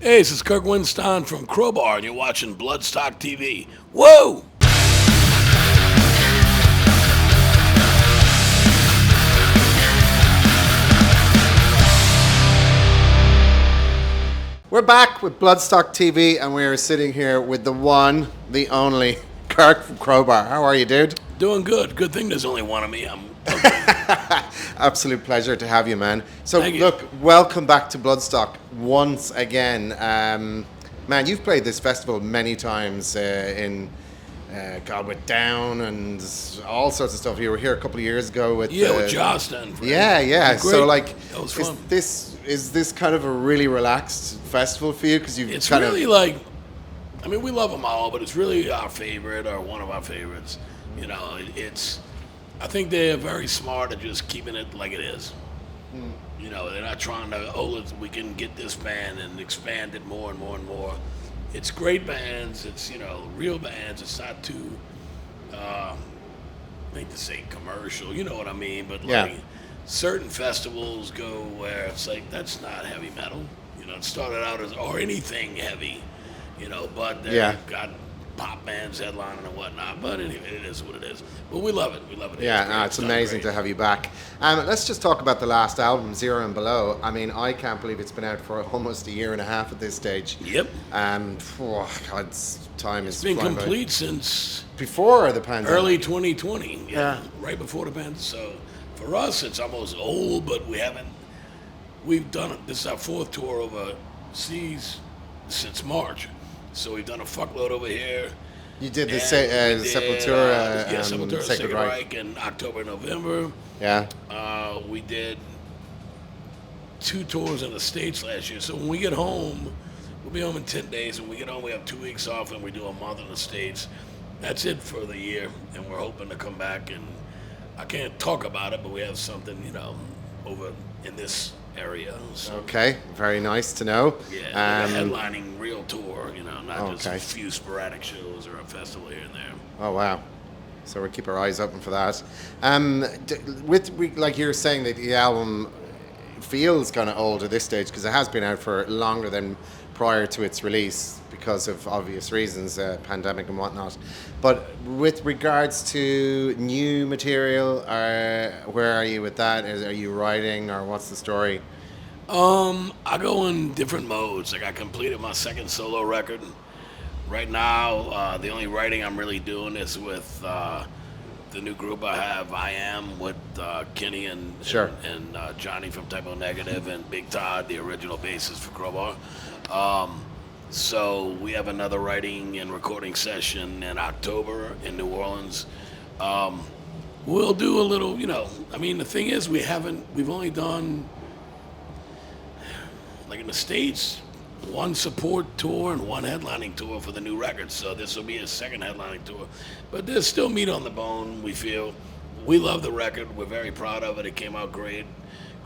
Hey, this is Kirk Windstein from Crowbar, and you're watching Bloodstock TV. Whoa! We're back with Bloodstock TV, and we are sitting here with the one, the only Kirk from Crowbar. How are you, dude? Doing good. Good thing there's only one of me. Absolute pleasure to have you, man. So, Thank you. look, welcome back to Bloodstock once again. Man, you've played this festival many times with Down and all sorts of stuff. You were here a couple of years ago with with Justin. Yeah. So, like, that was fun. is this kind of a really relaxed festival for you? Because It's really like, I mean, we love them all, but it's really our favorite or one of our favorites. You know, I think they're very smart at just keeping it like it is. You know, they're not trying to, we can get this band and expand it more and more and more. It's great bands. It's, real bands. It's not too, I hate to say commercial, you know what I mean? But like certain festivals go where it's like, that's not heavy metal. It started out as, or anything heavy, but they've got pop bands headlining and whatnot. But anyway, it is what it is. But we love it. We love it. It's amazing to have you back. Let's just talk about the last album, Zero and Below. I mean, I can't believe it's been out for almost a year and a half at this stage. Yep. God, time is been flying complete by. Since Before the pandemic. early 2020. Yeah. Right before the pandemic. So for us, it's almost old, but we've done it. This is our fourth tour overseas since March. So we've done a fuckload over here. You did the Sepultura, Sepultura, Sacred Reich in October, November. Yeah. We did 2 tours in the States last year. So when we get home, we'll be home in 10 days. When we get home, we have 2 weeks off, and we do a month in the States. That's it for the year, and we're hoping to come back. And I can't talk about it, but we have something, over in this area. So, Okay, very nice to know. yeah, a headlining real tour, not just Okay. a few sporadic shows or a festival here and there. Oh, wow. So we'll keep our eyes open for that. Like you're saying that the album feels kind of old at this stage because it has been out for longer than prior to its release because of obvious reasons, pandemic and whatnot. But with regards to new material, where are you with that? Are you writing or what's the story? I go in different modes. Like I completed my second solo record. Right now, the only writing I'm really doing is with the new group I have, I Am, with Kenny and Johnny from Typo Negative and Big Todd, the original bassist for Crowbar. So we have another writing and recording session in October in New Orleans. We'll do a little, I mean, the thing is we've only done, like in the States, 1 support tour and 1 headlining tour for the new record. So this will be a second headlining tour. But there's still meat on the bone, we feel. We love the record. We're very proud of it. It came out great.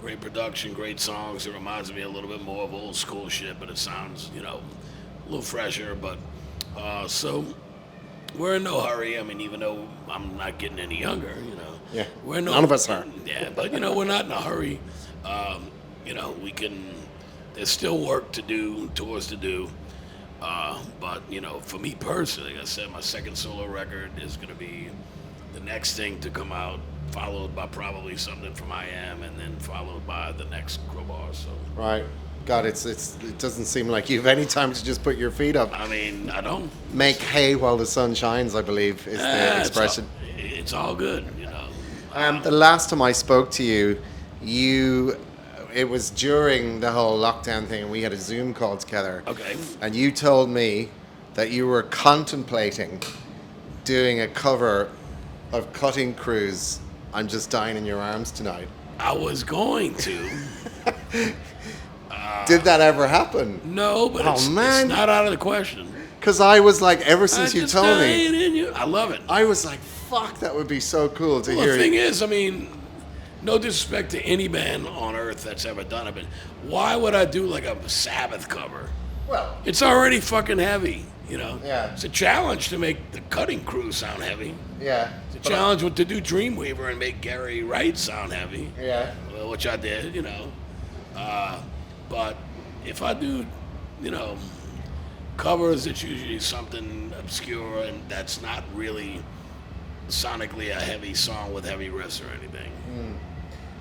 Great production, great songs. It reminds me a little bit more of old school shit, but it sounds, a little fresher. But so we're in no hurry. I mean, even though I'm not getting any younger, Yeah, we're none of us are. Yeah, but we're not in a hurry. We can. There's still work to do, tours to do. But for me personally, like I said, my second solo record is going to be the next thing to come out, followed by probably something from I Am, and then followed by the next Crowbar. So. Right. God, it doesn't seem like you have any time to just put your feet up. I mean, I don't. Make hay while the sun shines, I believe, is the expression. It's all good, The last time I spoke to you, it was during the whole lockdown thing, and we had a Zoom call together. Okay. And you told me that you were contemplating doing a cover of Cutting Crew's I'm Just Dying in Your Arms Tonight. I was going to. Did that ever happen? No, but it's not out of the question. Because I was like, ever since you told me. I love it. I was like, fuck, that would be so cool to Well, hear. the thing is, I mean, no disrespect to any band on earth that's ever done it, but why would I do like a Sabbath cover? Well, it's already fucking heavy, Yeah. It's a challenge to make the Cutting Crew sound heavy. yeah. It's a challenge to do Dreamweaver and make Gary Wright sound heavy. Yeah. Which I did, But if I do you know, covers, it's usually something obscure and that's not really sonically a heavy song with heavy riffs or anything.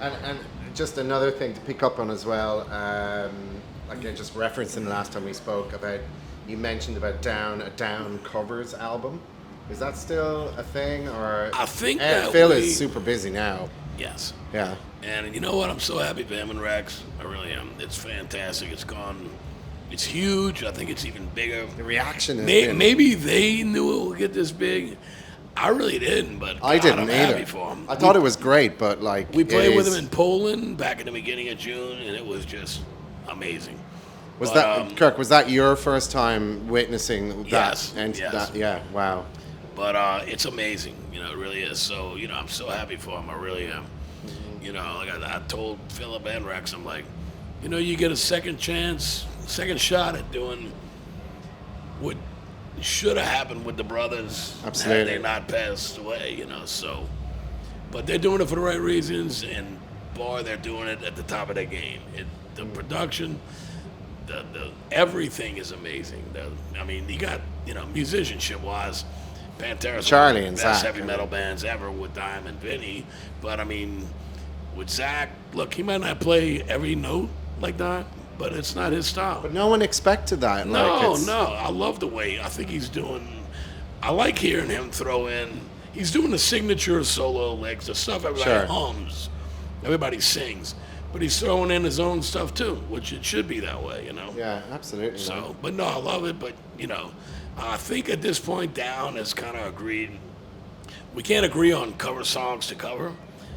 And just another thing to pick up on as well, like I just referencing the last time we spoke about, you mentioned about a Down covers album. Is that still a thing, or I think that Phil is super busy now? Yes. Yeah. And you know what? I'm so happy for him and Rex. I really am. It's fantastic. It's huge. I think it's even bigger. The reaction is maybe they knew it would get this big. I really didn't, but I didn't I'm either. happy for him. I thought it was great, but like we played with him in Poland back in the beginning of June, and it was just amazing. Kirk? Was that your first time witnessing that? Yes. And that, yeah. Wow. But it's amazing. You know, it really is. So I'm so happy for him. I really am. You know, like I told Philip and Rex, I'm like, you get a second shot at doing what should have happened with the brothers Absolutely. had they not passed away, so. But they're doing it for the right reasons, and boy, they're doing it at the top of their game. The production, the everything is amazing. You got, musicianship-wise, Pantera's Charlie one and of the best Zach, heavy metal bands ever with Dime and Vinny, but with Zach, look, he might not play every note like that, but it's not his style. But no one expected that. No. I love the way I think he's doing. I like hearing him throw in. He's doing the signature solo licks, the stuff everybody hums, everybody sings, but he's throwing in his own stuff too, which it should be that way, Yeah, absolutely. So, but no, I love it. But I think at this point, Down has kind of agreed. We can't agree on cover songs to cover,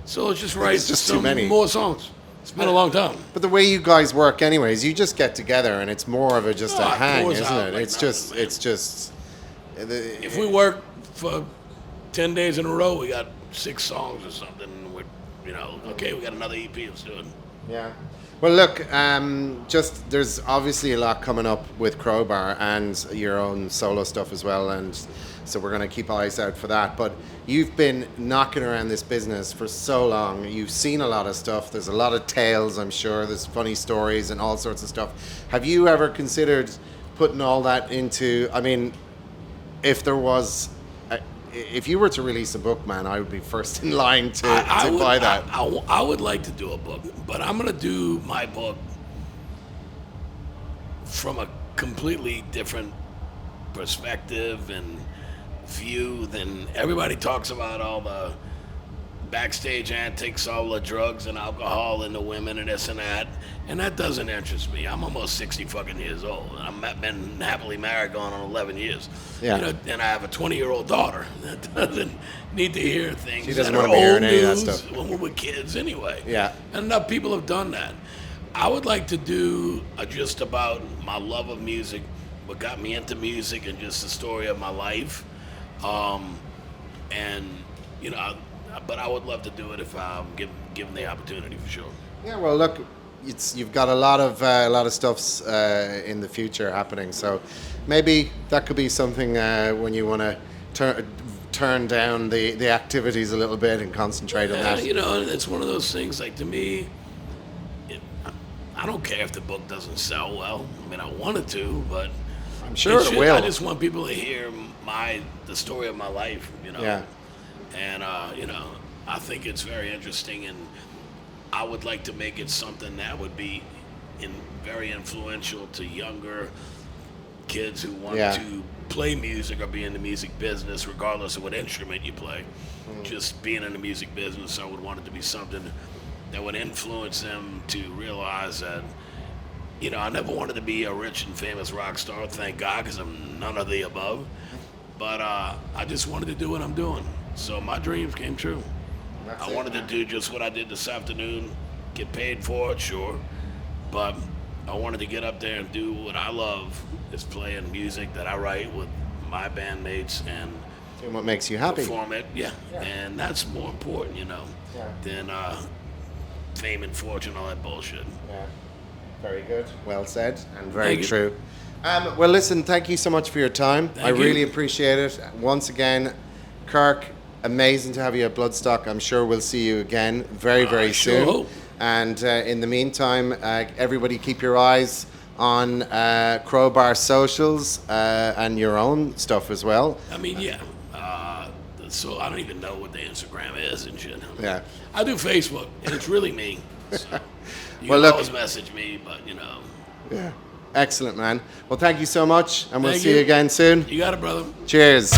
so let's just write too many more songs. It's been a long time. But the way you guys work, anyways, you just get together and it's more of a hang, isn't it? Like it's just. If we work for 10 days in a row, we got 6 songs or something. Okay, we got another EP. Let's do it. Yeah. Well, look, there's obviously a lot coming up with Crowbar and your own solo stuff as well, and so we're going to keep eyes out for that. But you've been knocking around this business for so long. You've seen a lot of stuff. There's a lot of tales, I'm sure. There's funny stories and all sorts of stuff. Have you ever considered putting all that into, if there was... If you were to release a book, man, I would be first in line to buy that. I would like to do a book, but I'm going to do my book from a completely different perspective and view than everybody talks about all the backstage antics, all the drugs and alcohol and the women and this and that doesn't interest me. I'm almost 60 fucking years old, and I've been happily married going on 11 years. Yeah. And I have a 20-year-old daughter that doesn't need to hear things. She doesn't that want are to be old hearing any of that news stuff. when we're with kids anyway. Yeah. And enough people have done that. I would like to do just about my love of music, what got me into music, and just the story of my life. But I would love to do it if I'm given the opportunity, for sure. Yeah, well, look, you've got a lot of stuffs in the future happening, so maybe that could be something when you want to turn down the activities a little bit and concentrate on that. It's one of those things. Like, to me, I don't care if the book doesn't sell well. I wanted to, but I'm sure it will. I just want people to hear the story of my life. Yeah. And I think it's very interesting, and I would like to make it something that would be very influential to younger kids who want to play music or be in the music business, regardless of what instrument you play. Just being in the music business, I would want it to be something that would influence them to realize that, I never wanted to be a rich and famous rock star, thank God, because I'm none of the above. But I just wanted to do what I'm doing. So my dreams came true. I wanted to do just what I did this afternoon, get paid for it, sure. But I wanted to get up there and do what I love, is playing music that I write with my bandmates and doing what makes you happy. Perform it, yeah. And that's more important, than fame and fortune, all that bullshit. Yeah. Very good. Well said, and very true. Well, listen, thank you so much for your time. I really appreciate it. Once again, Kirk, amazing to have you at Bloodstock. I'm sure we'll see you again very soon. Sure hope. And in the meantime, everybody keep your eyes on Crowbar socials and your own stuff as well. I mean, yeah. So I don't even know what the Instagram is and shit. Yeah. I do Facebook, and it's really me. So you Well, can look- always message me, but you know. Yeah. Excellent, man. Well, thank you so much, and we'll Thank see you you. again soon. You got it, brother. Cheers.